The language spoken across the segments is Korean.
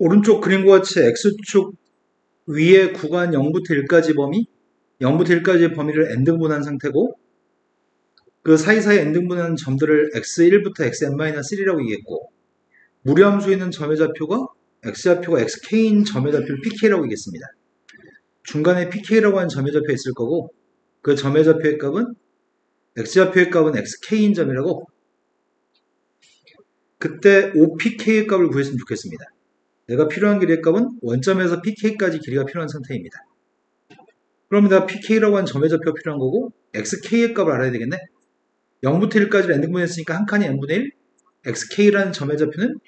오른쪽 그림과 같이 X축 위에 구간 0부터 1까지 범위, 0부터 1까지의 범위를 n등분한 상태고 그 사이사이 n등분한 점들을 x1부터 xn-1이라고 얘기했고 무리함수에 있는 점의 좌표가 x좌표가 xk인 점의 좌표를 pk라고 얘기했습니다. 중간에 pk라고 하는 점의 좌표가 있을 거고 그 점의 좌표의 값은 x좌표의 값은 xk인 점이라고 그때 OPK의 값을 구했으면 좋겠습니다. 내가 필요한 길이의 값은 원점에서 PK까지 길이가 필요한 상태입니다. 그럼 내가 PK라고 하는 점의 좌표가 필요한 거고 XK의 값을 알아야 되겠네. 0부터 1까지를 n등분했으니까 한 칸이 n분의 1 XK라는 점의 좌표는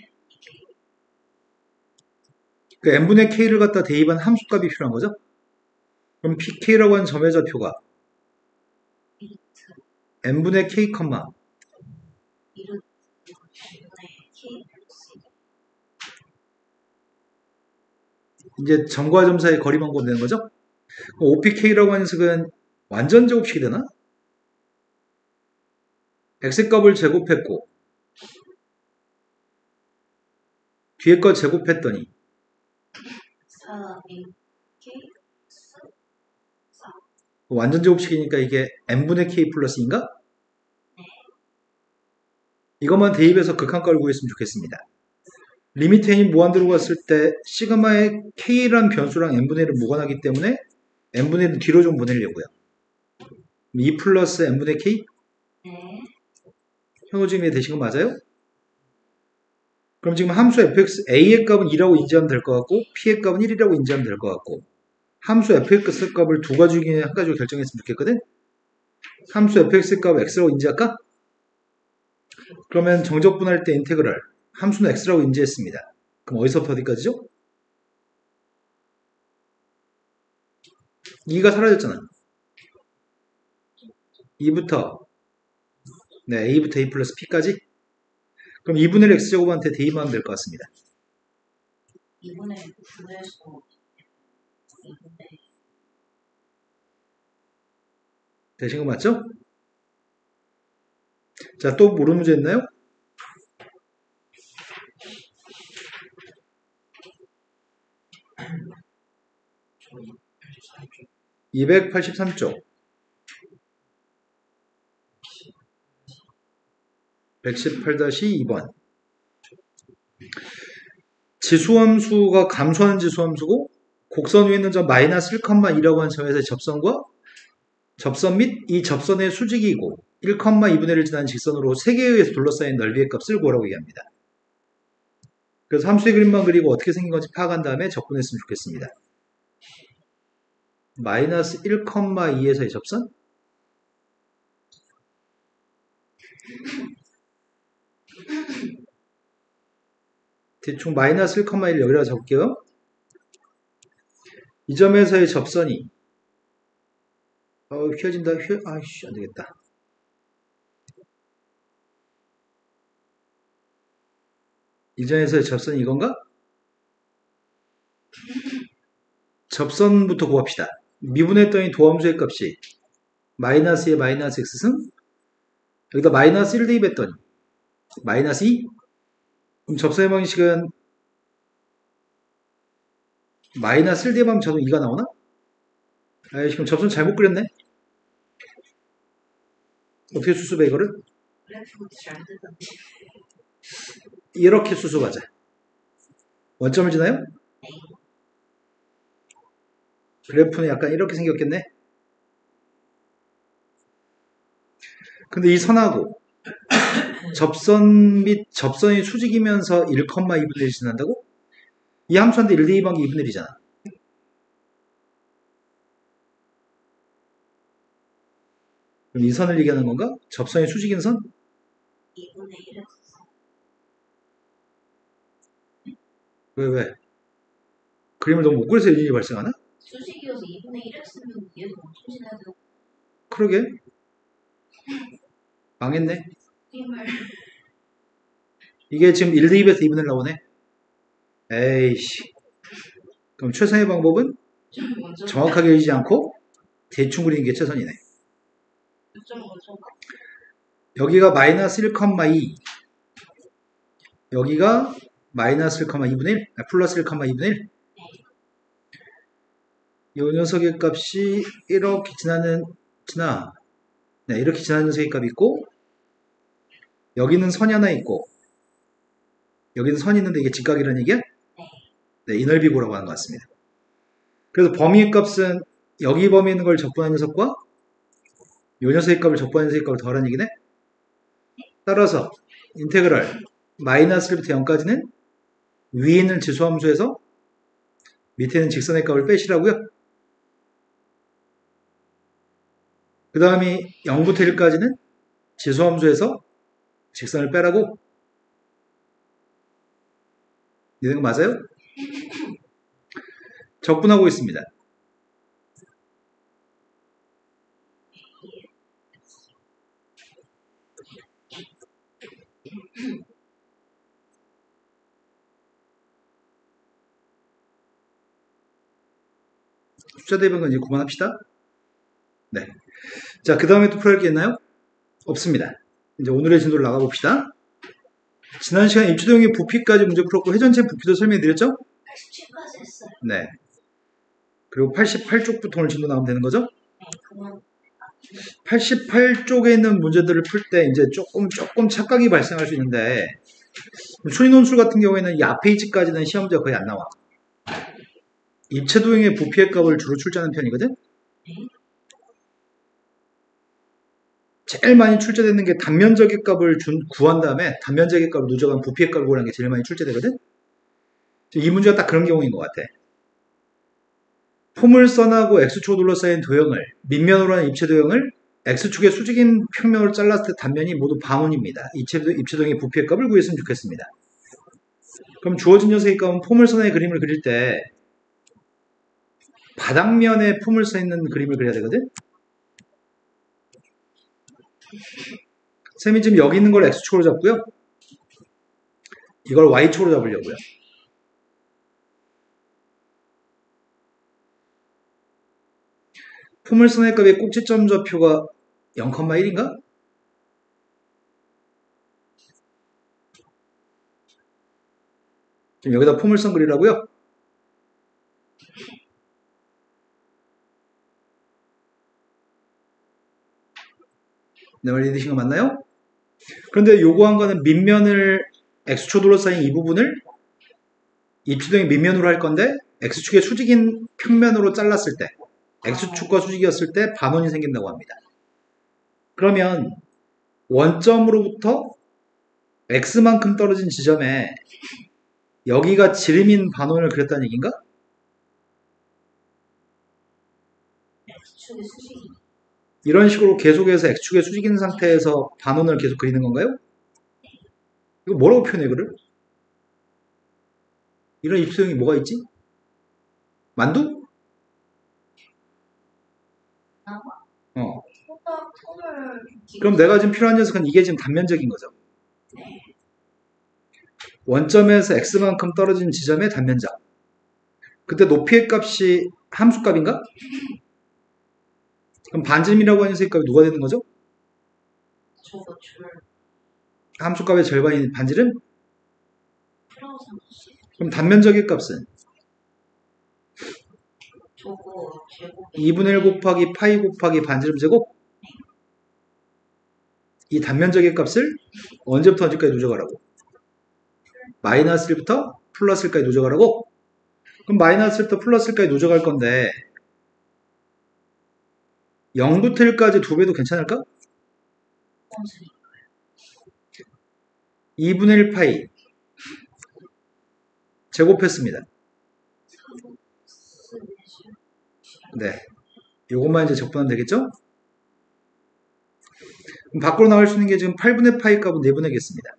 그 n분의 K를 갖다 대입한 함수값이 필요한 거죠. 그럼 PK라고 하는 점의 좌표가 n분의 K, 이제 점과 점 사이의 거리만 구하면 되는 거죠. OPK라고 하는 녀석은 완전 제곱식이 되나? X값을 제곱했고 뒤에 거 제곱했더니 완전 제곱식이니까 이게 n분의 K 플러스 2인가? 이것만 대입해서 극한값을 구했으면 좋겠습니다. 리미트 n이 무한대로 갔을 때 시그마의 K라는 변수랑 n분의 1을 무관하기 때문에 n분의 1을 뒤로 좀 보내려고요. 2 플러스 n분의 K? 네. 현우 지금 되신 거 맞아요? 그럼 지금 함수 fx a의 값은 2라고 인지하면 될 것 같고 p의 값은 1이라고 인지하면 될 것 같고 함수 fx 값을 두 가지 중에 한 가지로 결정했으면 좋겠거든? 함수 fx 값 x라고 인지할까? 그러면 정적분할 때 인테그랄 함수는 x라고 인지했습니다. 그럼 어디서부터 어디까지죠? 2가 사라졌잖아. 2부터 네, a부터 a 플러스 p까지? 그럼 2분의 1 x제곱한테 대입하면 될 것 같습니다. 2분의 9에서 2분의 되신 거 맞죠? 자, 또 모르는 문제 있나요? 283쪽 118-2번 지수함수가 감소하는 지수함수고 곡선 위에 있는 점 마이너스 1,2라고 하는 점에서의 접선과 접선 및 이 접선의 수직이고 1,2분의 1을 지나는 직선으로 3개에 의해서 둘러싸인 넓이의 값을 구하라고 얘기합니다. 그래서 함수의 그림만 그리고 어떻게 생긴 건지 파악한 다음에 접근했으면 좋겠습니다. 마이너스 1,2에서의 접선? 대충 마이너스 1,1 여기다가 적을게요. 이 점에서의 접선이 휘어진다. 아이씨 안되겠다. 이 점에서의 접선이 이건가? 접선부터 구합시다. 미분했더니 도함수의 값이 마이너스에 마이너스 x승 여기다 마이너스 1 대입했더니 마이너스 2 그럼 접선의 방식은 마이너스 1 대입하면 자동 2가 나오나? 아이 지금 접선 잘못 그렸네. 어떻게 수습해 이거를? 이렇게 수습하자. 원점을 지나요? 그래프는 약간 이렇게 생겼겠네. 근데 이 선하고 접선 및 접선이 수직이면서 1,2분의 1이 지난다고? 이 함수한테 1 대입한 게 2분의 1이잖아. 그럼 이 선을 얘기하는 건가? 접선이 수직인 선? 2분의 1은 왜? 그림을 너무 못 그려서 이런 일이 발생하나? 수직이어서 2분의 1 했으면 얘도 엄청 지나야 돼. 그러게. 망했네. 힘을 이게 지금 1 대입에서 2분의 1 나오네. 에이씨. 그럼 최선의 방법은 정확하게 그리지 않고 대충 그리는 게 최선이네. 여기가 마이너스 1,2 여기가 마이너스 1, 2분의 1? 플러스 1, 2분의 1? 이 녀석의 값이 이렇게 네, 이렇게 지나는 녀석의 값이 있고, 여기는 선이 하나 있고, 여기는 선이 있는데 이게 직각이라는 얘기야? 네, 이 넓이 구라고 하는 것 같습니다. 그래서 범위의 값은 여기 범위에 있는 걸 적분한 녀석과 이 녀석의 값을 적분한 녀석의 값을 더하라는 얘기네? 따라서 인테그랄 마이너스 1부터 0까지는 위에 있는 지수함수에서 밑에 있는 직선의 값을 빼시라고요. 그 다음에 0부터 1까지는 지수함수에서 직선을 빼라고. 이런 거 맞아요? 적분하고 있습니다. 숫자 대입은 이제 그만합시다. 네. 자, 그 다음에 또 풀어야 할 게 있나요? 없습니다. 이제 오늘의 진도를 나가봅시다. 지난 시간에 입주도형의 부피까지 문제 풀었고 회전체 부피도 설명해 드렸죠? 87까지 했어요. 네. 그리고 88쪽부터 오늘 진도 나오면 되는 거죠? 네, 그만. 88쪽에 있는 문제들을 풀 때 이제 조금 착각이 발생할 수 있는데 추리논술 같은 경우에는 이 앞에 있지까지는 시험 문제가 거의 안 나와. 입체도형의 부피의 값을 주로 출제하는 편이거든? 제일 많이 출제되는 게 단면적의 값을 구한 다음에 단면적의 값을 누적한 부피의 값을 구하는 게 제일 많이 출제되거든? 이 문제가 딱 그런 경우인 것 같아. 포물선하고 X축으로 둘러싸인 도형을 밑면으로 하는 입체도형을 X축의 수직인 평면으로 잘랐을 때 단면이 모두 반원입니다. 입체도형의 부피의 값을 구했으면 좋겠습니다. 그럼 주어진 녀석의 값은 포물선의 그림을 그릴 때 바닥면에 포물선 있는 그림을 그려야 되거든? 쌤이 지금 여기 있는 걸 X축으로 잡고요. 이걸 Y축으로 잡으려고요. 포물선의 값의 꼭지점 좌표가 0,1인가? 지금 여기다 포물선 그리라고요? 내 말 이해되신 거 맞나요? 그런데 요구한 거는 밑면을 X축 둘러싸인 이 부분을 입체도형의 밑면으로 할 건데 X축의 수직인 평면으로 잘랐을 때 X축과 수직이었을 때 반원이 생긴다고 합니다. 그러면 원점으로부터 X만큼 떨어진 지점에 여기가 지름인 반원을 그렸다는 얘기인가? X축의 수직이. 이런 식으로 계속해서 X축의 수직인 상태에서 반원을 계속 그리는 건가요? 이거 뭐라고 표현해, 이거를? 이런 입체도형이 뭐가 있지? 만두? 어. 그럼 내가 지금 필요한 녀석은 이게 지금 단면적인 거죠. 원점에서 X만큼 떨어진 지점의 단면적. 그때 높이의 값이 함수값인가? 그럼 반지름이라고 하는 녀석의 값이 누가 되는 거죠? 저거 줄. 함수값의 절반인 반지름? 플러스 그럼 단면적의 값은? 저거 제곱. 2분의 1 곱하기 파이 곱하기 반지름 제곱? 이 단면적의 값을 언제부터 언제까지 누적하라고? 마이너스 1부터 플러스 1까지 누적하라고? 그럼 마이너스 1부터 플러스 1까지 누적할 건데 0부터 1까지 두 배도 괜찮을까? 2분의 1 파이 제곱했습니다. 네, 요것만 이제 적분하면 되겠죠? 그럼 밖으로 나올 수 있는 게 지금 8분의 파이 값은 내보내겠습니다.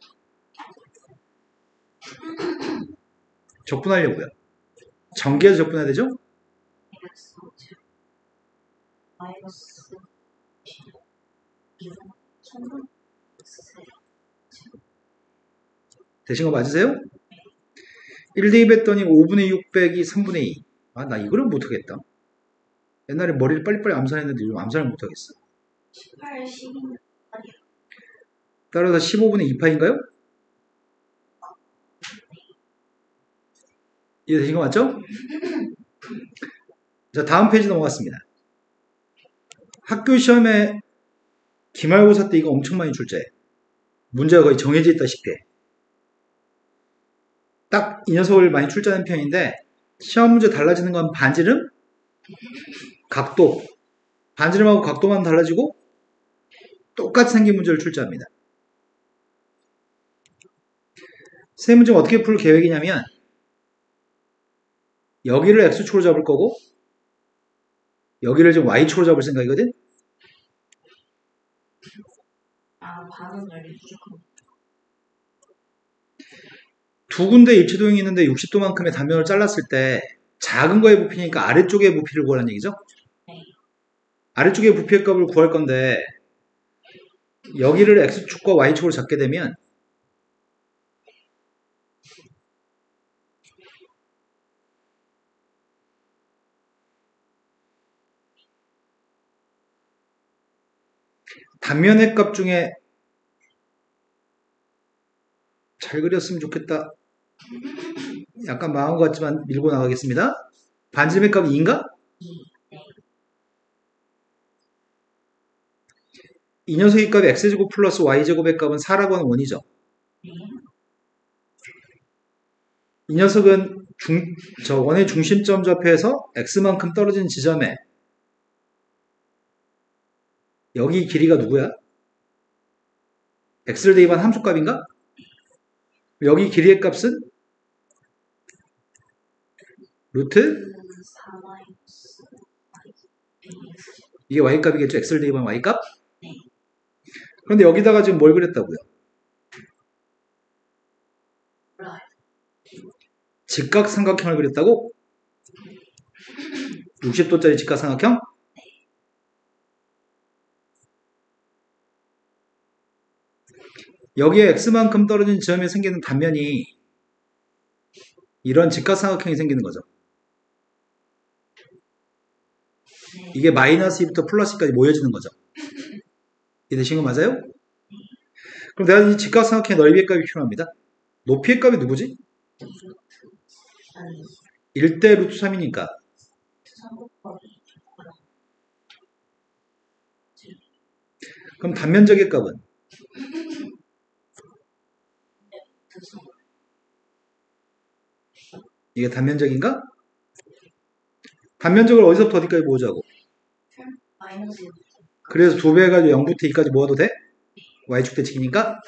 적분하려고요. 전개해서 적분해야 되죠? 마이너스 되신 거 맞으세요? 1 대입했더니 5분의 6 빼기 3분의 2. 아, 나 이거를 못하겠다. 옛날에 머리를 빨리빨리 암산했는데 요즘 암산을 못하겠어. 18, 12. 따라서 15분의 2파인가요? 이해되신 거 맞죠? 자, 다음 페이지 넘어갔습니다. 학교 시험에 기말고사 때 이거 엄청 많이 출제해. 문제가 거의 정해져 있다시피 해. 딱 이 녀석을 많이 출제하는 편인데 시험 문제 달라지는 건 반지름, 각도. 반지름하고 각도만 달라지고 똑같이 생긴 문제를 출제합니다. 세 문제 어떻게 풀 계획이냐면 여기를 x축으로 잡을 거고 여기를 좀 y축으로 잡을 생각이거든. 반은 열리 무조건. 두 군데 입체 도형이 있는데 60도만큼의 단면을 잘랐을 때 작은 거의 부피니까 아래쪽의 부피를 구하라는 얘기죠. 네. 아래쪽의 부피의 값을 구할 건데 여기를 x축과 y축으로 잡게 되면 단면의 값 중에 잘 그렸으면 좋겠다. 약간 망한 것 같지만 밀고 나가겠습니다. 반지름의 값이 2인가? 네. 이 녀석의 값이 x제곱 플러스 y제곱의 값은 4라고 하는 원이죠. 네. 이 녀석은 원의 중심점 좌표에서 x만큼 떨어진 지점에 여기 길이가 누구야? x를 대입한 함수값인가? 여기 길이의 값은 루트 4 마이너스 이게 y값이겠죠. x를 대입한 y값. 네. 그런데 여기다가 지금 뭘 그렸다고요? 몰라요. 직각삼각형을 그렸다고? 60도짜리 직각삼각형? 여기에 x만큼 떨어진 지점에 생기는 단면이 이런 직각삼각형이 생기는 거죠. 이게 마이너스 2부터 플러스 2까지 모여지는 거죠. 이해되신 거 맞아요? 그럼 내가 이 직각삼각형의 넓이의 값이 필요합니다. 높이의 값이 누구지? 아니 1대 루트 3이니까 3 곱하기 그럼 단면적의 값은? 이게 단면적인가? 단면적을 어디서부터 어디까지 모으자고? 마이너스 1. 그래서 2배 해가지고 0부터 2까지 모아도 돼? y축 대칭이니까?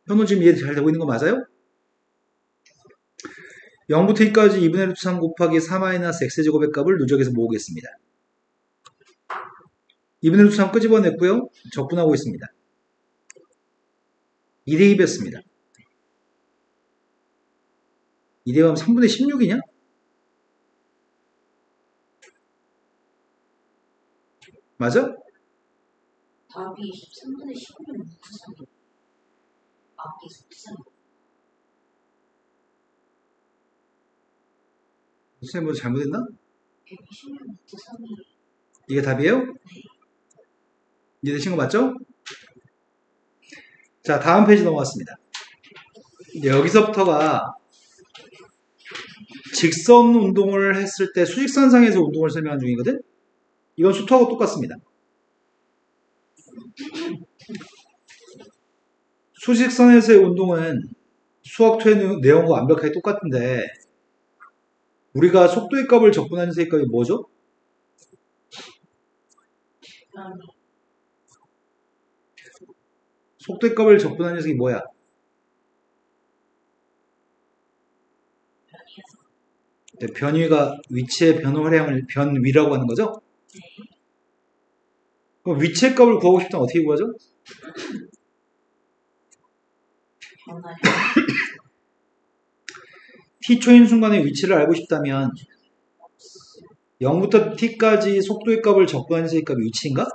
현우 지금 이해 잘 되고 있는 거 맞아요? 0부터 2까지 2분의 루트 3 곱하기 4 마이너스 x제곱의 값을 누적해서 모으겠습니다. 2분의 루트 3 끄집어냈고요. 적분하고 있습니다. 2대 2였습니다. 2대 2하면 3분의 16이냐? 맞아? 답이 13분의 15면 루트 3이요. 앞이 루트 3. 선생님 뭐 잘못했나? 120면 루트 3이. 이게 답이에요? 이해되신 거 맞죠? 자, 다음 페이지 넘어갔습니다. 이제 여기서부터가 직선 운동을 했을 때 수직선상에서 운동을 설명한 중이거든? 이건 수토하고 똑같습니다. 수직선에서의 운동은 수학토의 내용과 완벽하게 똑같은데 우리가 속도의 값을 적분하는 셈의 값이 뭐죠? 변이. 속도의 값을 적분하는 셈이 뭐야? 변위가 위치의 변화량을 변위라고 하는 거죠? 그럼 위치의 값을 구하고 싶다면 어떻게 구하죠? 변화량. t초인 순간의 위치를 알고 싶다면 0부터 t까지 속도의 값을 적분하는 셈의 값이 위치인가?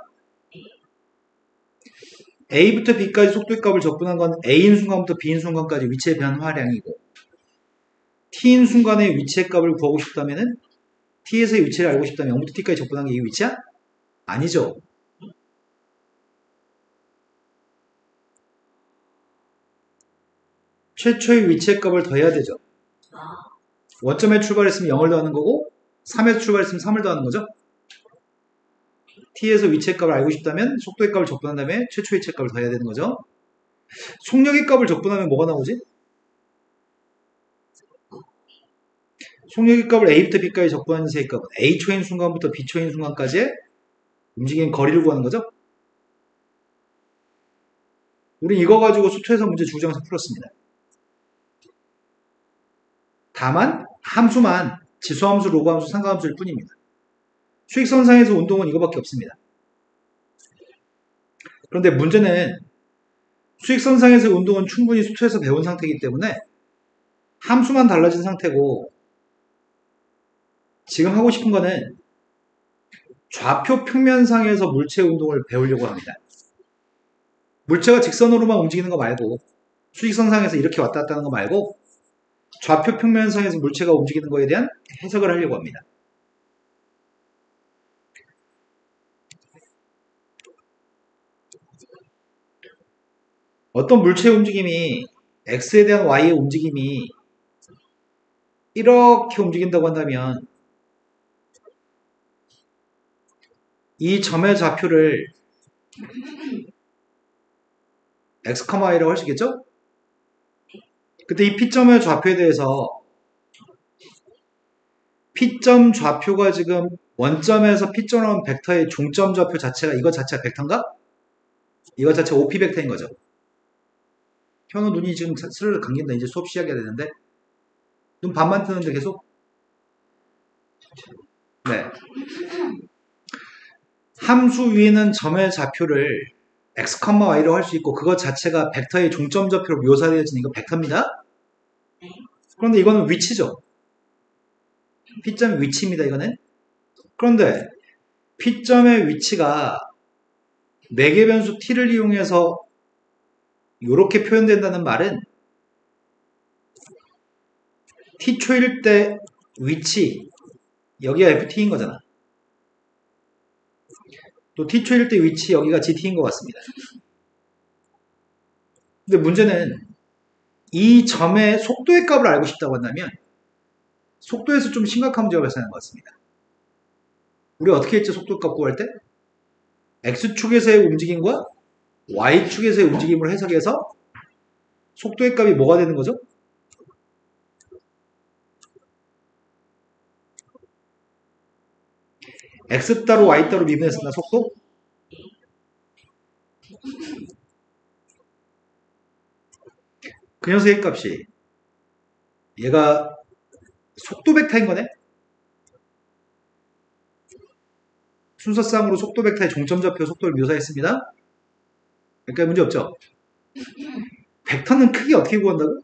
a부터 b까지 속도의 값을 적분한 건 a인 순간부터 b인 순간까지 위치의 변화량이고 t인 순간의 위치의 값을 구하고 싶다면 t에서의 위치를 알고 싶다면 0부터 t까지 적분한 게 이 위치야? 아니죠. 최초의 위치의 값을 더해야 되죠. 원점에 출발했으면 0을 더하는 거고 3에서 출발했으면 3을 더하는 거죠. t에서 위치의 값을 알고 싶다면 속도의 값을 적분한 다음에 최초 위치의 값을 더해야 되는 거죠. 속력의 값을 적분하면 뭐가 나오지? 속력의 값을 a부터 b까지 적분하는 새의 값은 a초인 순간부터 b초인 순간까지의 움직이는 거리를 구하는 거죠. 우리 이거 가지고 수투에서 문제 주구장창 풀었습니다. 다만 함수만 지수함수, 로그함수, 상가함수일 뿐입니다. 수익선상에서 운동은 이거밖에 없습니다. 그런데 문제는 수익선상에서 운동은 충분히 수투에서 배운 상태이기 때문에 함수만 달라진 상태고 지금 하고 싶은 거는 좌표 평면상에서 물체의 운동을 배우려고 합니다. 물체가 직선으로만 움직이는 거 말고 수직선상에서 이렇게 왔다 갔다 하는 거 말고 좌표 평면상에서 물체가 움직이는 거에 대한 해석을 하려고 합니다. 어떤 물체의 움직임이 x에 대한 y의 움직임이 이렇게 움직인다고 한다면 이 점의 좌표를 x, y라고 할 수 있겠죠? 그때 이 P점의 좌표에 대해서 P점 좌표가 지금 원점에서 P점으로 온 벡터의 종점 좌표 자체가 이거 자체가 벡터인가? 이거 자체가 OP 벡터인 거죠. 현우 눈이 지금 스르르 감긴다. 이제 수업 시작해야 되는데 눈 반만 뜨는데 계속? 네. 함수 위에는 점의 좌표를 x, y라고 할 수 있고 그것 자체가 벡터의 종점 좌표로 묘사되어지는 이거 벡터입니다. 그런데 이거는 위치죠. P점의 위치입니다. 이거는. 그런데 P점의 위치가 매개 변수 t를 이용해서 이렇게 표현된다는 말은 t초일 때 위치 여기가 ft인 거잖아. 또 t초일 때 위치 여기가 gt인 것 같습니다. 근데 문제는 이 점의 속도의 값을 알고 싶다고 한다면 속도에서 좀 심각한 문제가 발생하는 것 같습니다. 우리 어떻게 했죠? 속도 값 구할 때? x축에서의 움직임과 y축에서의 움직임을 해석해서 속도의 값이 뭐가 되는 거죠? x 따로 y 따로 미분했습니다. 속도? 그 녀석의 값이 얘가 속도 벡터인 거네? 순서상으로 속도 벡터의 종점 좌표 속도를 묘사했습니다. 그러니까 문제 없죠? 벡터는 크기 어떻게 구한다고?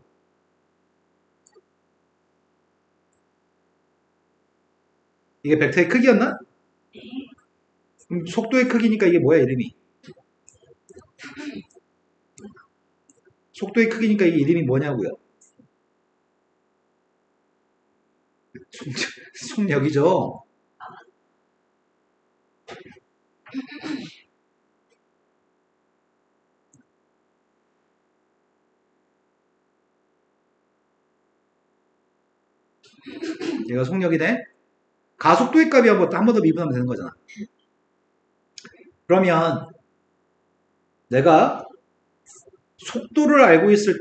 이게 벡터의 크기였나? 그럼 속도의 크기니까 이게 뭐야 이름이? 속도의 크기니까 이게 이름이 뭐냐고요? 속력이죠. 얘가 속력이네. 가속도의 값이 한 번 더 미분하면 되는 거잖아. 그러면 내가 속도를 알고 있을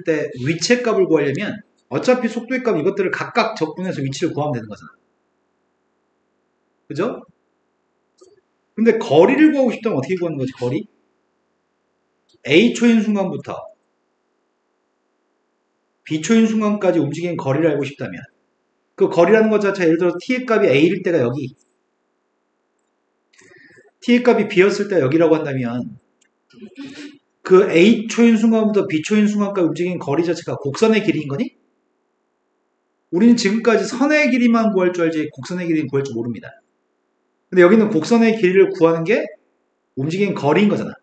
때 위치의 값을 구하려면 어차피 속도의 값 이것들을 각각 적분해서 위치를 구하면 되는 거잖아. 그죠? 근데 거리를 구하고 싶다면 어떻게 구하는 거지? 거리? A초인 순간부터 B초인 순간까지 움직이는 거리를 알고 싶다면 그 거리라는 것 자체가 예를 들어 T의 값이 A일 때가 여기 T의 값이 B였을 때 여기라고 한다면 그 A초인 순간부터 B초인 순간까지 움직이는 거리 자체가 곡선의 길이인 거니? 우리는 지금까지 선의 길이만 구할 줄 알지 곡선의 길이는 구할 줄 모릅니다. 근데 여기는 곡선의 길이를 구하는 게 움직이는 거리인 거잖아.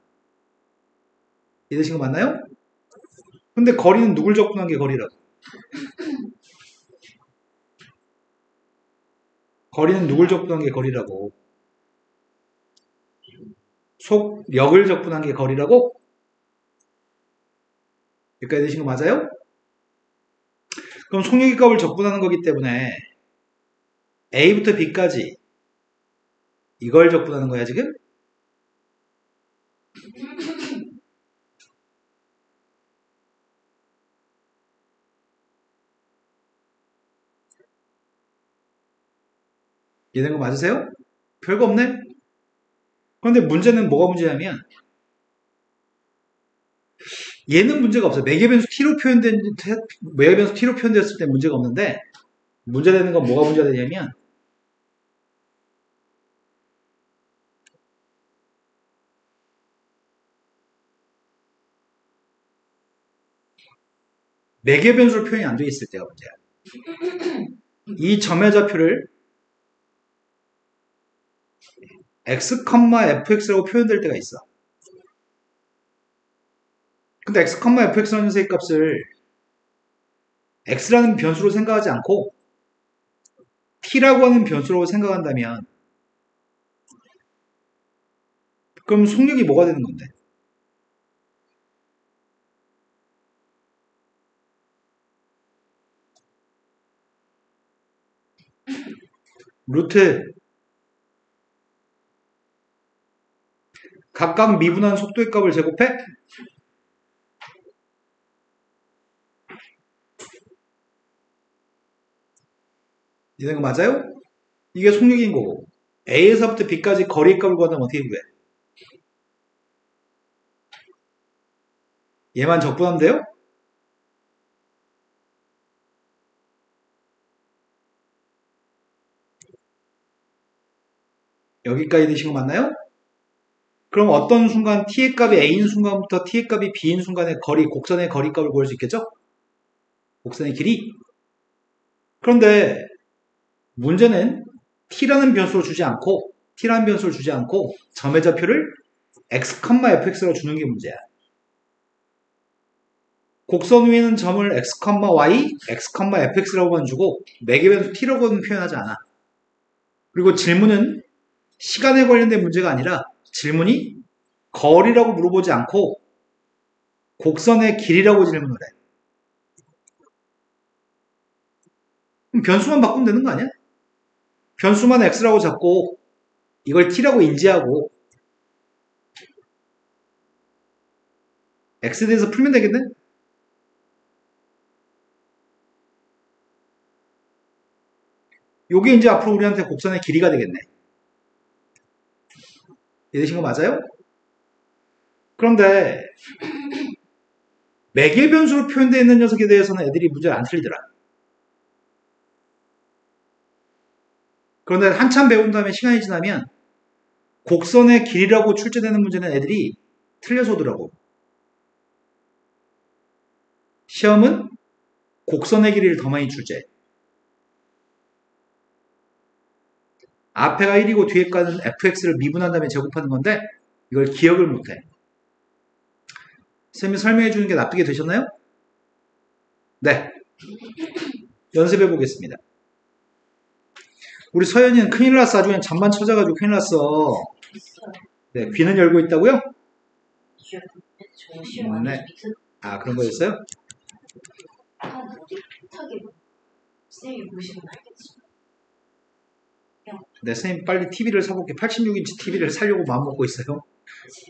이해되신 거 맞나요? 근데 거리는 누굴 적분한 게 거리라고? 거리는 누굴 적분한 게 거리라고? 속력을 적분한 게 거리라고? 여기까지 되신 거 맞아요? 그럼 속력의 값을 적분하는 거기 때문에 A부터 B까지 이걸 적분하는 거야 지금? 이해된 거 맞으세요? 별거 없네? 그런데 문제는 뭐가 문제냐면 얘는 문제가 없어요. 매개변수 T로 표현됐을 때 문제가 없는데 문제되는 건 뭐가 문제가 되냐면 매개변수로 표현이 안 돼 있을 때가 문제야. 이 점의 좌표를 x, fx라고 표현될 때가 있어. 근데 x, fx라는 녀석의 값을 x라는 변수로 생각하지 않고 t라고 하는 변수로 생각한다면 그럼 속력이 뭐가 되는 건데? 루트 각각 미분한 속도의 값을 제곱해? 이런 거 맞아요? 이게 속력인 거고 A에서부터 B까지 거리의 값을 구한다면 어떻게 구해? 얘만 적분하면 돼요? 여기까지 되신 거 맞나요? 그럼 어떤 순간 t의 값이 a인 순간부터 t의 값이 b인 순간의 거리, 곡선의 거리 값을 구할 수 있겠죠? 곡선의 길이. 그런데 문제는 t라는 변수를 주지 않고 점의 좌표를 x, fx로 주는 게 문제야. 곡선 위에는 점을 x, y, x, fx라고만 주고 매개변수 t라고는 표현하지 않아. 그리고 질문은 시간에 관련된 문제가 아니라 질문이 거리라고 물어보지 않고 곡선의 길이라고 질문을 해. 그럼 변수만 바꾸면 되는 거 아니야? 변수만 x라고 잡고 이걸 t라고 인지하고 x에 대해서 풀면 되겠네? 요게 이제 앞으로 우리한테 곡선의 길이가 되겠네. 이해되신 거 맞아요? 그런데 매개 변수로 표현되어 있는 녀석에 대해서는 애들이 문제를 안 틀리더라. 그런데 한참 배운 다음에 시간이 지나면 곡선의 길이라고 출제되는 문제는 애들이 틀려서 오더라고. 시험은 곡선의 길이를 더 많이 출제. 앞에가 1이고 뒤에 가는 fx를 미분한 다음에 제곱하는 건데 이걸 기억을 못해. 쌤이 설명해 주는 게 납득이 되셨나요? 네. 연습해 보겠습니다. 우리 서연이는 큰일 났어. 아주 그냥 잠만 찾아가지고 큰일 났어. 네, 귀는 열고 있다고요? 네. 아, 그런 거였어요? 쌤이 보시면 알겠죠. 네, 선생님 빨리 TV를 사볼게. 86인치 TV를 사려고 마음먹고 있어요.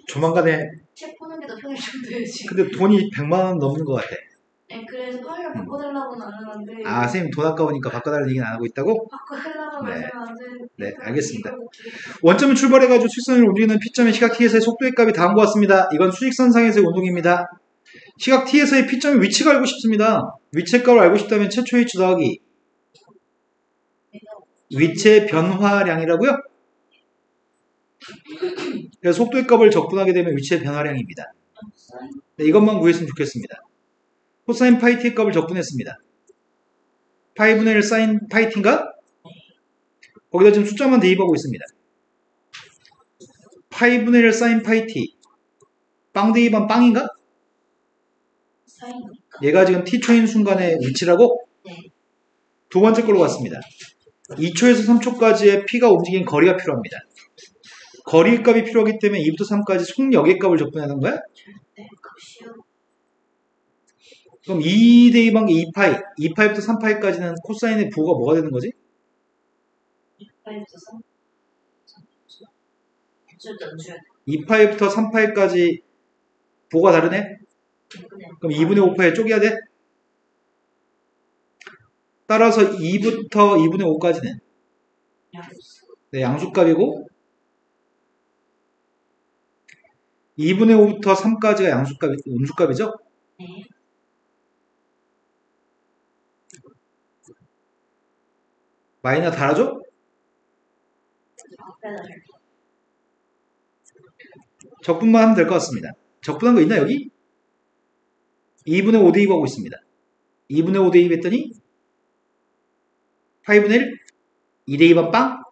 조만간에. 책 보는 게 더 편할 정도예요 지금. 근데 돈이 100만 원 넘는 것 같아. 네, 그래서 화를 바꿔달라고는 안 하는데. 아, 선생님 돈 아까우니까 바꿔달라는 얘기는 안 하고 있다고? 바꿔달라고 네. 말하면 안 되는데. 네, 알겠습니다. 원점을 출발해가지고 수직선을 움직이는 P점의 시각 T에서의 속도의 값이 다음과 같습니다. 이건 수직선상에서의 운동입니다. 시각 T에서의 P점의 위치가 알고 싶습니다. 위치의 값을 알고 싶다면 최초의 위치 더하기 위치의 변화량이라고요? 그래서 속도의 값을 적분하게 되면 위치의 변화량입니다. 네, 이것만 구했으면 좋겠습니다. 코사인 파이 t의 값을 적분했습니다. 파이분의 1 사인 파이 t인가? 거기다 지금 숫자만 대입하고 있습니다. 파이분의 1 사인 파이 t 빵 대입한 빵인가? 사이니까. 얘가 지금 t초인 순간의 위치라고? 네. 두 번째 걸로 갔습니다. 2초에서 3초까지의 p가 움직인 거리가 필요합니다. 거리 값이 필요하기 때문에 2부터 3까지 속력의 값을 적분하는 거야? 네, 값이요. 그럼 2 대입한 게 2파이, 2파이부터 3파이까지는 코사인의 부호가 뭐가 되는 거지? 2파이부터 3. 줄 넣어줘야 돼. 2파이부터 3파이까지 부호가 다르네? 그럼 2분의 5파이에 쪼개야 돼? 따라서 2부터 2분의 5까지는 네, 양수값이고 2분의 5부터 3까지가 음수값이죠? 네. 마이너 달아줘? 앞에다 줄. 적분만 하면 될 것 같습니다. 적분한 거 있나 여기? 2분의 5 대입하고 있습니다. 2분의 5 대입했더니 8분의 1? 2 대입한 빵?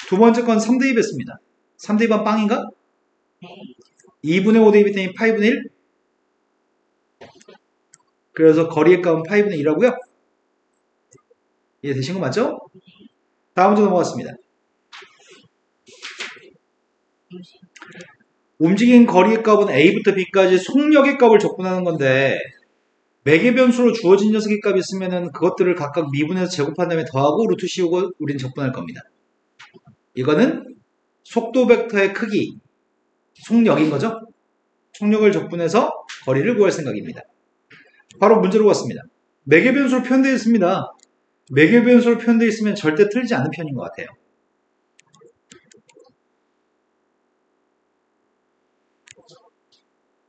두 번째 건 3 대입했습니다. 3 대입한 빵인가? 네. 2분의 5 대입했더니 8분의 1? 그래서 거리의 값은 8분의 1하고요. 이해되신 거 맞죠? 다음 문제 넘어갔습니다. 움직인 거리의 값은 A부터 B까지 속력의 값을 적분하는 건데 매개 변수로 주어진 녀석의 값이 있으면 그것들을 각각 미분해서 제곱한 다음에 더하고 루트 씌우고 우리는 적분할 겁니다. 이거는 속도 벡터의 크기, 속력인 거죠? 속력을 적분해서 거리를 구할 생각입니다. 바로 문제로 갔습니다. 매개 변수로 표현되어 있습니다. 매개 변수로 표현되어 있으면 절대 틀리지 않는 편인 것 같아요.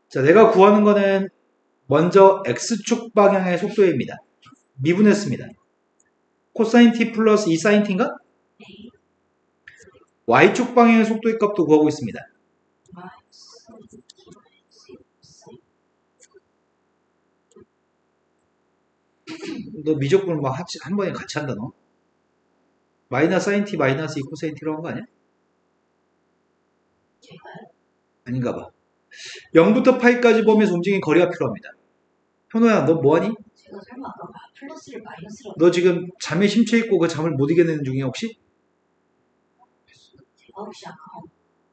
자, 내가 구하는 거는 먼저 X축 방향의 속도입니다. 미분했습니다. 코사인 t 플러스 2 사인 t인가? Y축 방향의 속도의 값도 구하고 있습니다. 너 미적분을 막 한 번에 같이 한다 너. 마이너스 사인 t 마이너스 2 코사인 t라고 한 거 아니야? 아닌가 봐. 0부터 파이까지 범위에서 움직인 거리가 필요합니다. 현호야 너 뭐하니? 제가 설마 아까 플러스를 마이너스라고. 너 지금 잠에 심취해 있고 그 잠을 못 이겨내는 중이야 혹시? 제가 혹시 아까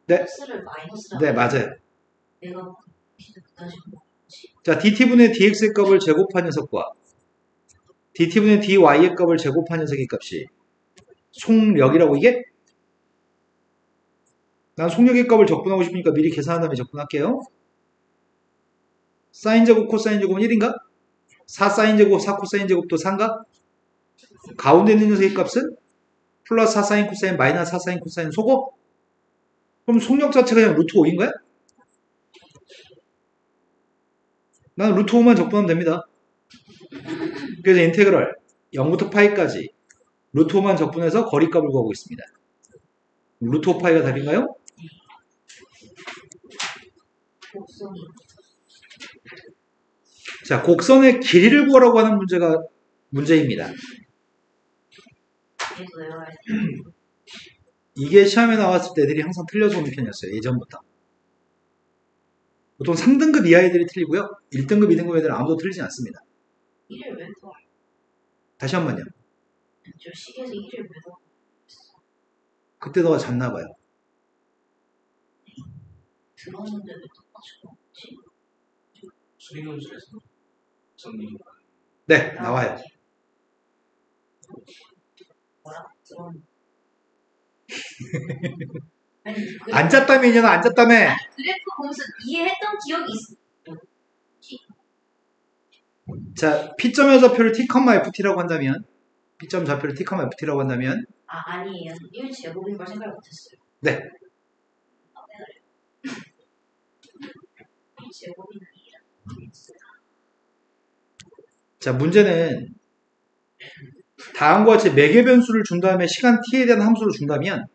네. 플러스를 마이너스라고. 네 맞아요. 내가 진짜 그딴 식으로 뭐지? 자 dt분의 dx의 값을 제곱한 녀석과 dt분의 dy의 값을 제곱한 녀석의 값이 속력이라고 이게? 난 속력의 값을 적분하고 싶으니까 미리 계산한 다음에 적분할게요. 사인 제곱 코사인 제곱은 1인가? 4 사인 제곱 4 코사인 제곱도 3가? 가운데 있는 녀석의 값은 플러스 4 사인 코사인 마이너스 4 사인 코사인 소고? 그럼 속력 자체가 그냥 루트 5인 거야? 난 루트 5만 적분하면 됩니다. 그래서 인테그럴 0부터 파이까지 루트 5만 적분해서 거리값을 구하고 있습니다. 루트 5 파이가 답인가요? 곡선이. 자, 곡선의 길이를 구하라고 하는 문제입니다. 그래서 외워야 돼. 이게 시험에 나왔을 때 애들이 항상 틀려서 오는 편이었어요. 예전부터. 보통 3등급 이하 애들이 틀리고요. 1등급, 2등급 애들은 아무도 틀리지 않습니다. 1을 왜 더해? 다시 한 번요. 저 시계에서 1을 왜 더해? 그때 너가 잤나 봐요. 들었는데 왜 똑같이 없지? 수리교실에서 정리. 네, 나와요. 뭐라? 들었는데. 아니, 안 짰다며, 이년아, 안 짰다며! 그래프 보면서 이해했던 기억이 있어. 자, P점 좌표를 T, FT라고 한다면, P점 좌표를 T, FT라고 한다면, 아니에요. 1제곱인 걸 생각 못했어요. 네. 1제곱이 자, 문제는 다음과 같이 매개 변수를 준 다음에 시간 t에 대한 함수를 준다면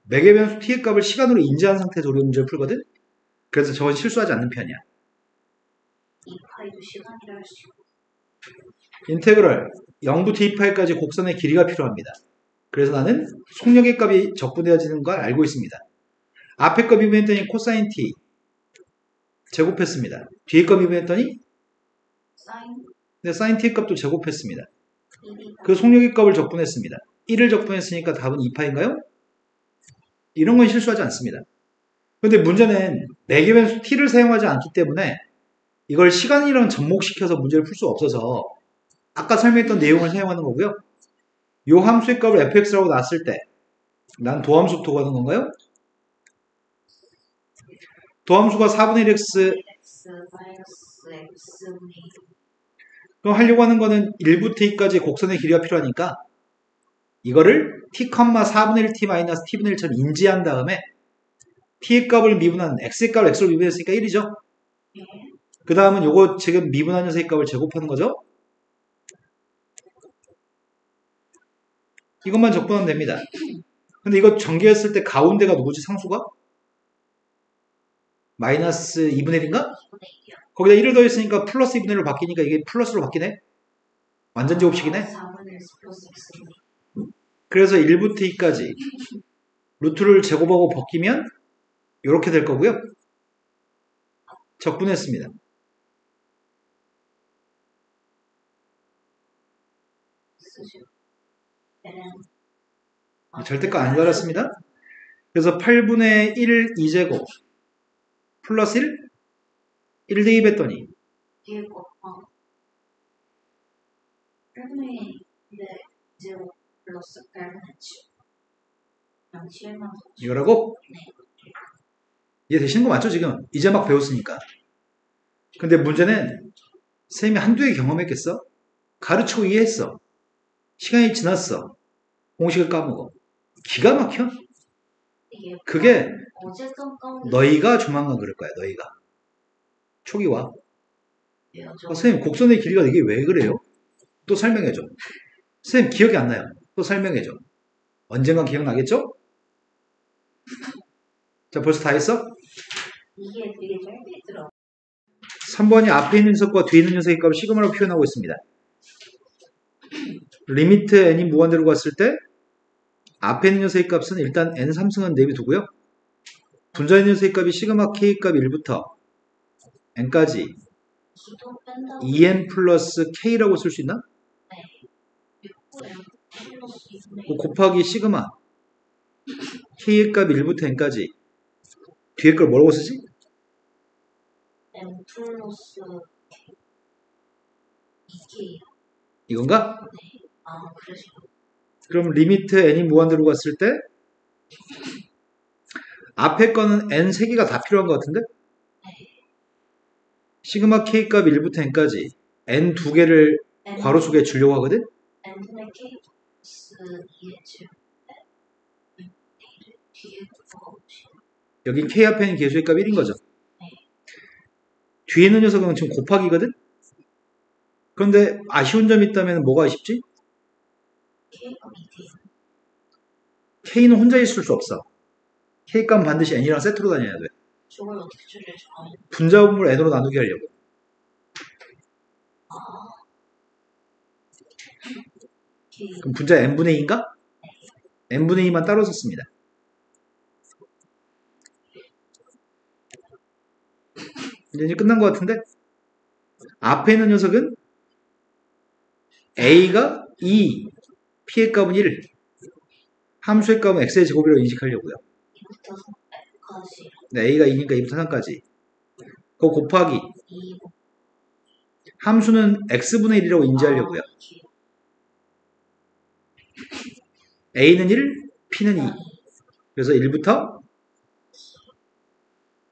매개 변수 t의 값을 시간으로 인지한 상태에서 우리 문제를 풀거든? 그래서 저건 실수하지 않는 편이야. 2파이도 시간이라 할 수 있고. 인테그럴 0부터 2파이까지 곡선의 길이가 필요합니다. 그래서 나는 속력의 값이 적분되어지는 걸 알고 있습니다. 앞에 값 미분했더니 코사인 t 제곱했습니다. 뒤에 값 미분했더니 사인 사인 t의 값도 제곱했습니다. 1이 그 속력의 값을 적분했습니다. 1을 적분했으니까 답은 2파인가요? 이런 건 실수하지 않습니다. 근데 문제는 매개 변수 t를 사용하지 않기 때문에 이걸 시간이랑 접목시켜서 문제를 풀 수 없어서 아까 설명했던 내용을 사용하는 거고요. 이 함수의 값을 fx라고 놨을 때 난 도함수부터 구하는 건가요? 도함수가 4분의 1x x 마이너스 x분의 그럼 하려고 하는 거는 1부터 2까지 곡선의 길이가 필요하니까 이거를 t, 4분의 1t 마이너스 t분의 1처럼 인지한 다음에 t의 값을 미분한 x의 값을 x로 미분했으니까 1이죠. 그 다음은 요거 지금 미분한 녀석의 값을 제곱하는 거죠. 이것만 적분하면 됩니다. 근데 이거 전개했을 때 가운데가 누구지 상수가? 마이너스 2분의 1인가? 거기다 1을 더했으니까 플러스 2분의 1로 바뀌니까 이게 플러스로 바뀌네? 완전 제곱식이네? 4분의 1 플러스 x분의 그래서 1부터 2까지 루트를 제곱하고 벗기면 이렇게 될 거고요. 적분했습니다. 쓰죠. 얘는 절대값 안 달았습니다. 그래서 8분의 1 2제곱 플러스 1 대입했더니 뒤에 거 8분의 1 제곱 플러스 8분의 7 7만 이거라고? 이해되시는 거 맞죠 지금? 이제 막 배웠으니까. 근데 문제는 쌤이 한두 해 경험했겠어? 가르치고 이해했어. 시간이 지났어. 공식을 까먹어. 기가 막혀? 이게 그게 어쨌든 까먹는 너희가 조만간 그럴 거야. 너희가. 초기 와. 거예요. 선생님 곡선의 길이가 이게 왜 그래요? 또 설명해줘. 선생님 기억이 안 나요. 또 설명해줘. 언젠간 기억나겠죠? 자 벌써 다 했어? 이게 되게 짧게 들어. 3번이 앞에 있는 녀석과 뒤에 있는 녀석의 값을 시그마로 표현하고 있습니다. 리미트 n이 무한대로 갔을 때 앞에 있는 녀석의 값은 일단 n 3승은 내비두고요. 분자의 녀석의 값이 시그마 k 값 1부터 n까지 기도 뺀다고 2n 플러스 k라고 쓸 수 있나? 6m 플러스 2분의 그 곱하기 시그마 k의 값 1부터 n까지 뒤에 걸 뭐라고 쓰지? m 플러스 2k. 이건가? 아, 그러시 그럼 리미트 n이 무한대로 갔을 때 앞에 거는 n 3개가 다 필요한 것 같은데? 시그마 k 값 1부터 n까지 n 2개를 괄호 속에 주려고 하거든? n분의 k 플러스 2의 7. 뒤에 거 여긴 k 앞에 있는 계수의 값 1인 거죠. 뒤에 있는 녀석은 지금 곱하기거든? 그런데 아쉬운 점이 있다면 뭐가 아쉽지? k가 밑에 k는 혼자 있을 수 없어. k 값은 반드시 n이랑 세트로 다녀야 돼. 저걸 어떻게 줄일지 아는 분자분모를 n으로 나누게 하려고. k. 그럼 분자 n분의 2인가? n분의 2만 따로 썼습니다. 이제 끝난 것 같은데? 앞에 있는 녀석은 a가 2, p의 값은 1, 함수의 값은 x의 제곱이라고 인식하려고요. 2부터 3까지 네, a가 2니까 2부터 3까지. 그거 곱하기 2 함수는 x분의 1이라고 인지하려고요. a는 1, p는 2. 그래서 1부터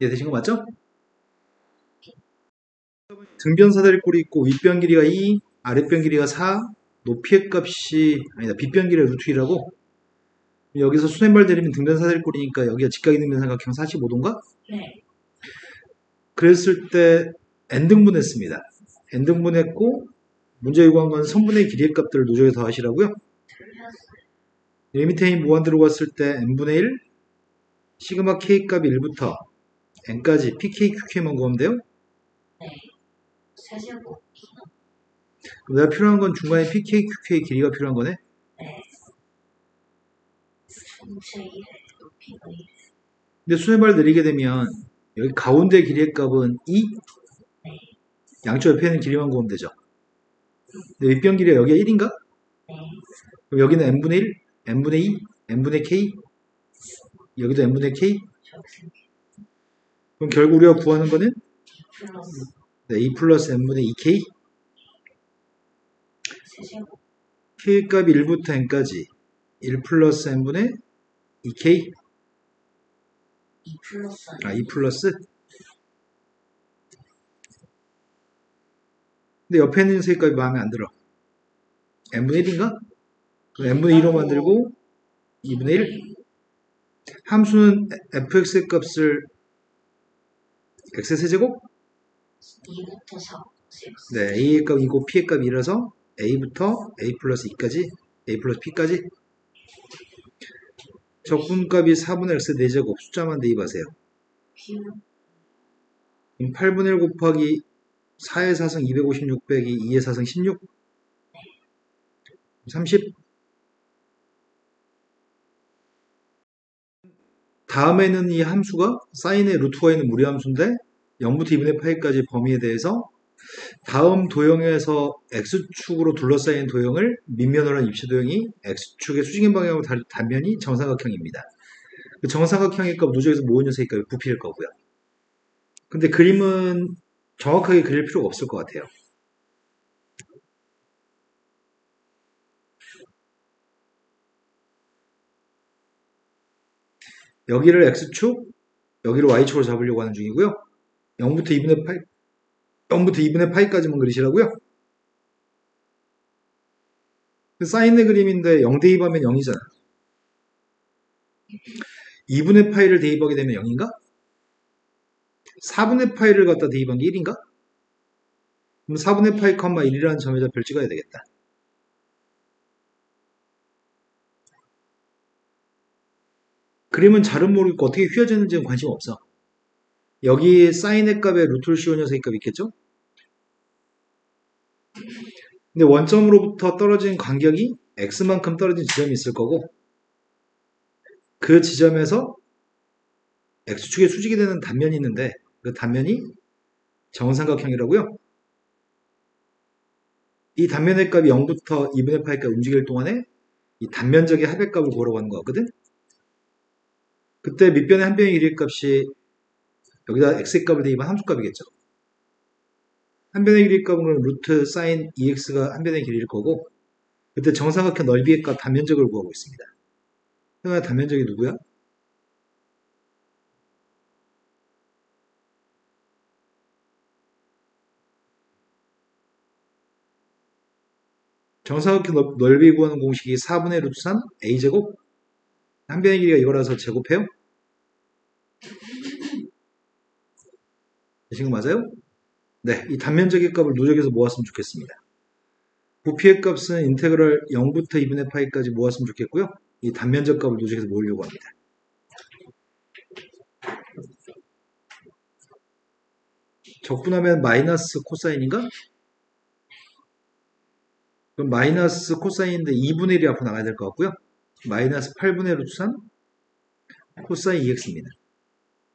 이해되신 거 맞죠? 등변 사다리 꼴이 있고 윗변 길이가 2, 아랫변 길이가 4, 높이의 값이 아니다. 빗변 길이가 루트 2라고. 여기서 수렴발 대리면 등변 사다리 꼴이니까 여기가 직각이 등변 삼각형 45도인가? 네. 그랬을 때 n등분했습니다. n등분했고 문제 요구한 건 선분의 길이의 값들을 누적해 더하시라고요. 리미트 n이 무한대로 갔을 때 n분의 1 시그마 k 값이 1부터 n까지 pk, qk만 구하면 돼요. 네. 세제곱 내가 필요한 건 중간에 pk, qk의 길이가 필요한 거네. 네. 전체 1에 높이가 1. 근데 수렴발 내리게 되면 여기 가운데 길이의 값은 2, 네. 양쪽 옆에 있는 길이만 구하면 되죠. 근데 윗변 길이가 여기가 1인가? 네. 그럼 여기는 n분의 1, n분의 2, n분의 k, 여기도 n분의 k. 저기 그럼 결국 우리가 구하는 거는 플러스 네, 2 플러스 n분의 2k. 세제곱 k 값이 1부터 n까지 1 플러스 n분의 2k. 2 플러스 2 플러스. 근데 옆에 있는 세값이 마음에 안 들어. n분의 1인가? 그럼 n분의 2로 만들고 2분의 1. 함수는 fx의 값을 x의 세제곱? 2부터 4 네, a의 값 2고 p의 값 2라서 a부터 a 플러스 2까지, a 플러스 p까지. 적분값이 4분의 x 4제곱 숫자만 대입하세요. 비율 그럼 8분의 1 곱하기 4의 4승 256 빼기 2의 4승 16. 30. 다음에는 이 함수가 사인의 루트가 있는 무리함수인데 0부터 2분의 파이까지 범위에 대해서 다음 도형에서 x축으로 둘러싸인 도형을 밑면으로 한 입시도형이 x축의 수직인 방향으로 단면이 정삼각형입니다. 그 정삼각형의 값 누적에서 모은 녀석의 값이 부피일 거고요. 근데 그림은 정확하게 그릴 필요가 없을 것 같아요. 여기를 x축, 여기를 y축으로 잡으려고 하는 중이고요. 0부터 2분의 파이, 0부터 2분의 파이까지만 그리시라고요. 사인의 그림인데 0 대입하면 0이잖아. 2분의 파이를 대입하게 되면 0인가? 4분의 파이를 갖다 대입한 게 1인가? 그럼 4분의 파이, 1이라는 점에다 별 찍어야 되겠다. 그림은 잘은 모르겠고 어떻게 휘어졌는지는 관심 없어. 여기 사인의 값에 루트를 씌운 녀석의 값이 있겠죠? 근데 원점으로부터 떨어진 간격이 x만큼 떨어진 지점이 있을 거고 그 지점에서 x축의 수직이 되는 단면이 있는데 그 단면이 정삼각형이라고요. 이 단면의 값이 0부터 2분의 파이까지 움직일 동안에 이 단면적의 합의 값을 구하라고 하는 거 같거든. 그때 밑변의 한 변의 길이 값이 여기다 x의 값을 대입한 함수값이겠죠. 한 변의 길이 값은 루트 사인 2x가 한 변의 길이일 거고 그때 정삼각형 넓이의 값 단면적을 구하고 있습니다. 그러면 단면적이 누구야? 정삼각형 넓이 구하는 공식이 4분의 루트 3 a제곱. 한 변의 길이가 이거라서 제곱해요? 되신 거 맞아요? 네, 이 단면적의 값을 누적해서 모았으면 좋겠습니다. 부피의 값은 인테그럴 0부터 2분의 파이까지 모았으면 좋겠고요. 이 단면적 값을 누적해서 모으려고 합니다. 적분하면 마이너스 코사인인가? 그럼 마이너스 코사인인데 2분의 1이 앞으로 나가야 될 것 같고요. 마이너스 8분의 루트 3 코사인 2x입니다.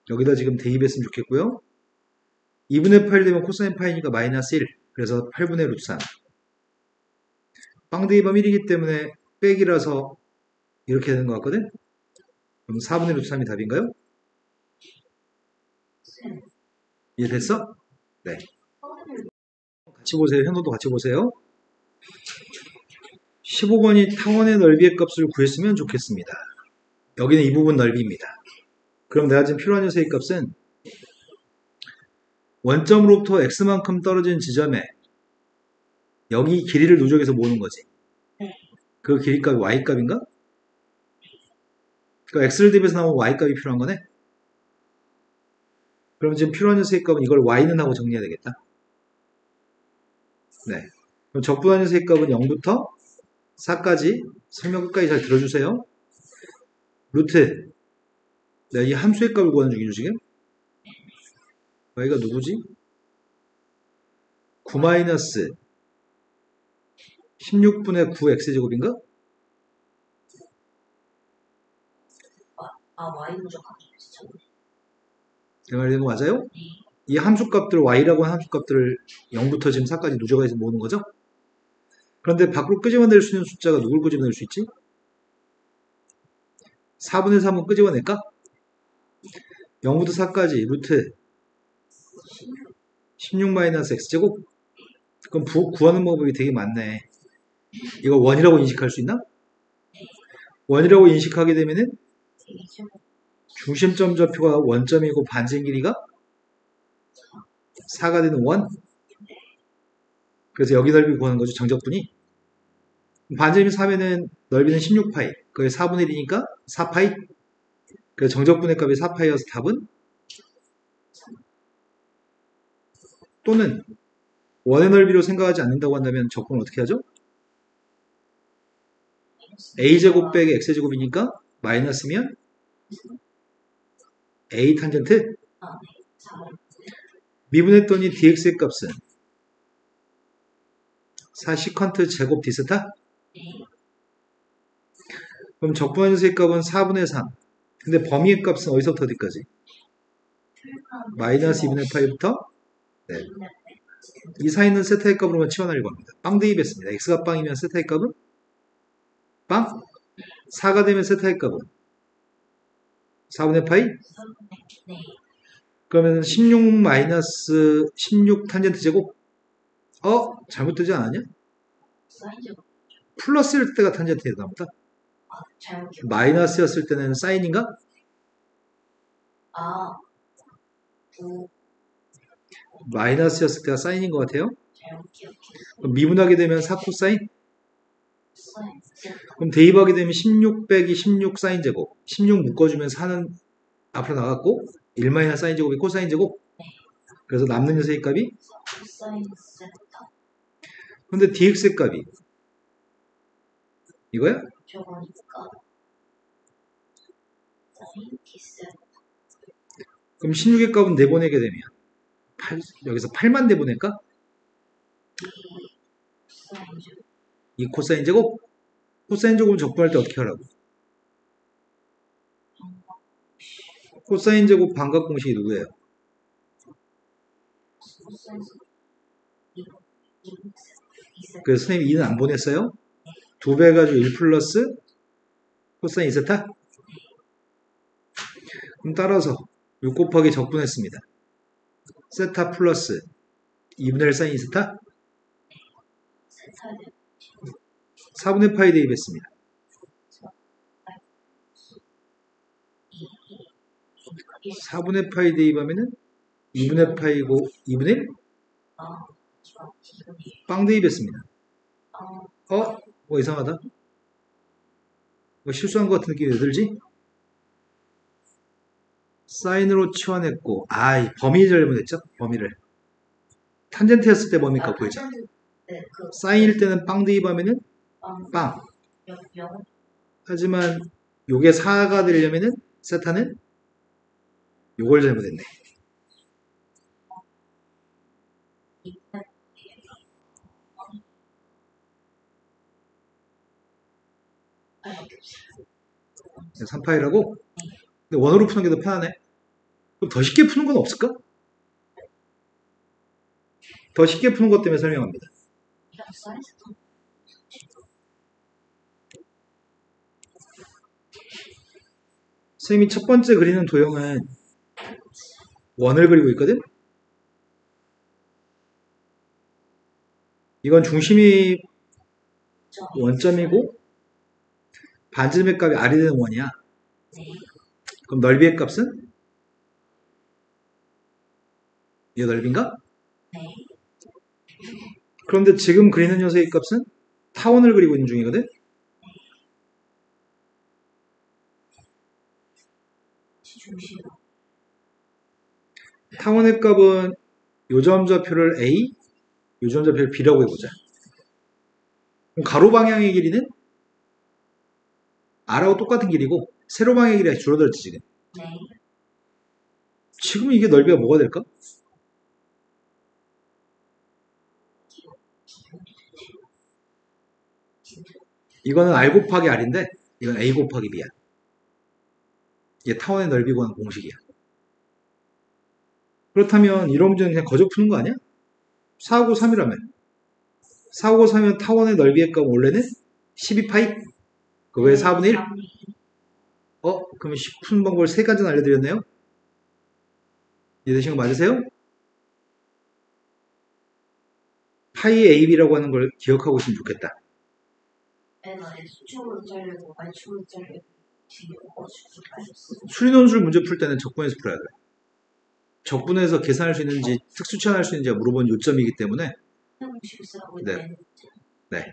여기다 지금 대입했으면 좋겠고요. 2분의 8 되면 코사인 파이니까 마이너스 1. 그래서 8분의 루트 3. 빵 대입하면 1이기 때문에 빼기라서 이렇게 되는 것 같거든? 그럼 4분의 루트 3이 답인가요? 이해됐어? 네. 같이 보세요. 현도도 같이 보세요. 15번이 탕원의 넓이의 값을 구했으면 좋겠습니다. 여기는 이 부분 넓이입니다. 그럼 내가 지금 필요한 녀석의 값은 원점으로부터 x만큼 떨어진 지점에 여기 길이를 누적해서 모으는 거지. 그 길이값이 y값인가? 그러니까 x를 대입해서 나오면 y값이 필요한 거네. 그럼 지금 필요한 녀석의 값은 이걸 y는 하고 정리해야 되겠다. 네. 그럼 적분한 녀석의 값은 0부터 4까지 설명 끝까지 잘 들어주세요. 루트. 네, 이 함수의 값을 구하는 중이죠, 지금. y가 누구지? 9 마이너스 16분의 9 x제곱인가? Y 무조건 진짜. 제 말이 되는 거 맞아요? 이 함수값들 y라고 하는 함수값들을 0부터 지금 4까지 누적해서 모으는 거죠? 그런데 밖으로 끄집어낼 수 있는 숫자가 누굴 끄집어낼 수 있지? 4분의 3은 끄집어낼까? 0부터 4까지 루트 16-x제곱? 그럼 구하는 방법이 되게 많네. 이거 원이라고 인식할 수 있나? 원이라고 인식하게 되면은 중심점 좌표가 원점이고 반지름 길이가 4가 되는 원. 그래서 여기 넓이 구하는 거죠, 정적분이. 반지름이 4면은 넓이는 16파이. 그게 4분의 1이니까 4파이. 그래서 정적분의 값이 4파이여서 답은 또는 원의 넓이로 생각하지 않는다고 한다면 적분을 어떻게 하죠? a제곱 빼기 x제곱이니까 마이너스면 a 탄젠트 미분했더니 dx의 값은 4 시컨트 제곱 d스타? 그럼 적분한 녀석의 값은 4분의 3. 근데 범위의 값은 어디서부터 어디까지? 마이너스 2분의 파이부터 네. 이 사이는 세타의 값으로만 치환하려고 합니다. 빵 대입했습니다. x가 빵이면 세타의 값은 빵? 4가 되면 세타의 값은 4분의 파이? 그러면 16 마이너스 16 탄젠트 제곱? 잘못되지 않았냐? 플러스일 때가 탄젠트에 나옵니다. 마이너스였을 때는 사인인가? 마이너스였을 때가 사인인 것 같아요. 그럼 미분하게 되면 4 코사인? 그럼 대입하게 되면 16 빼기 16 사인 제곱. 16 묶어주면 4는 앞으로 나갔고 1 마이너스 사인 제곱이 코사인 제곱. 그래서 남는 녀석의 값이? 근데 dx의 값이 이거야? 그럼 16의 값은 내보내게 되면 여기서 8만 내보낼까? 이 코사인 제곱? 코사인 제곱 적분할 때 어떻게 하라고? 코사인 제곱 반각 공식이 누구예요? 그래서 선생님이 2는 안 보냈어요? 2배 해가지고 1 플러스 코사인 2세타? 그럼 따라서 6 곱하기 적분했습니다. 세타 플러스 2분의 1 사인 2세타? 4분의 파이 대입했습니다. 4분의 파이 대입하면은 2분의 파이고 2분의 1? 빵 대입했습니다. 뭐 이상하다. 뭐 실수한 것 같은 느낌이 왜 들지? 사인으로 치환했고 범위 잘못했죠? 범위를 탄젠트였을 때 범위값 보이죠? 사인일 때는 빵 대입하면은 빵. 하지만 요게 4가 되려면은 세타는 요걸 잘못했네. 네, 3파이라고? 근데 원으로 푸는 게 더 편하네. 그럼 더 쉽게 푸는 건 없을까? 더 쉽게 푸는 것 때문에 설명합니다. 선생님이 첫 번째 그리는 도형은 원을 그리고 있거든? 이건 중심이 원점이고 반지름의 값이 r이 되는 원이야. 그럼 넓이의 값은? 이 넓이인가? 그런데 지금 그리는 녀석의 값은 타원을 그리고 있는 중이거든? 타원의 값은 요점 좌표를 A, 요점 좌표를 B라고 해보자. 그럼 가로 방향의 길이는 R하고 똑같은 길이고 세로 방향의 길이가 줄어들었지 지금. 지금 이게 넓이가 뭐가 될까? 이거는 R 곱하기 R인데 이건 A 곱하기 B야. 이게 타원의 넓이 구하는 공식이야. 그렇다면 이런 문제는 그냥 거저 푸는 거 아니야? 4하고 3이라면 4하고 3이면 타원의 넓이의 값 원래는 12파이? 그거에 4분의 1? 그러면 푸는 방법을 3가지는 알려드렸네요? 이해되신 거 맞으세요? 파이 AB라고 하는 걸 기억하고 있으면 좋겠다. N은 X축으로 자르고 Y축으로 자르고 뒤에 O축으로 빠졌어. 수리논술 문제 풀 때는 적분해서 풀어야 돼. 적분해서 계산할 수 있는지 특수치환할 수 있는지가 물어본 요점이기 때문에 형식을 쓰라고 네. 했는데 네.